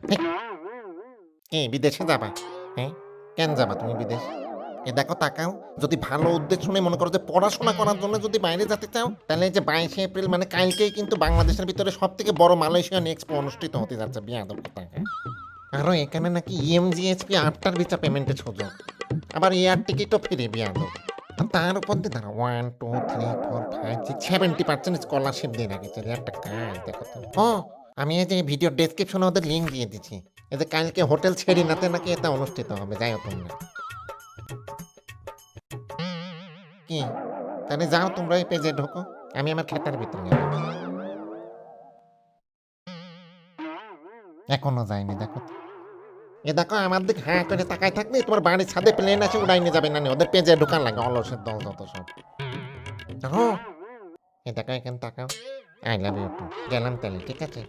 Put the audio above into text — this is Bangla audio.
হেই, কি বিদেশে যাবা? হ্যাঁ? কেন যাবা তুমি বিদেশ? এ দেখো তাকাও, যদি ভালো উদ্যোগ শুনে মনে করো যে পড়াশোনা করার জন্য যদি বাইরে যেতে চাও, তাহলে এই যে 22শে এপ্রিল মানে কালকেই কিন্তু বাংলাদেশের ভিতরে সবথেকে বড় মালয়েশিয়ান এক্সপো অনুষ্ঠিত হতে যাচ্ছে বিয়াদব কোথাকার। আরো এখানে নাকি ইএমজিএসপি ৮টার ভিসা পেমেন্টের সুযোগ। আবার এয়ার টিকিটও ফ্রি বিয়াদব। আর তার উপর দিয়ে দাঁড়া 1, 2, 3, 4, 5, 6, 70% স্কলারশিপ দিয়ে রাখেছে রে একটা কাজ দেখো তো। ও আমি এই যে ভিডিও ডেসক্রিপশনে ওদের লিঙ্ক দিয়ে দিচ্ছি। এই যে কালকে হোটেল ছেড়িনাতে নাকি এটা অনুষ্ঠিত হবে, যাইও তোমরা। কি? তাহলে যাও তোমরা এই পেজে ঢোকো। আমি আমার খাতার ভিতরে গেলাম। এখনো যায়নি দেখো তো। এ দেখো আমার দিকে হ্যাঁ করে তাকায় থাকলে তোমার বাড়ির ছাদে প্লেন আছে উড়াই নিয়ে যাবে না নি। ওদের পেজে ঢোকান লাগে অলসের দল যত সব। দেখো এ দেখো এখানে তাকাও। I love you too. গেলাম তাহলে ঠিক আছে?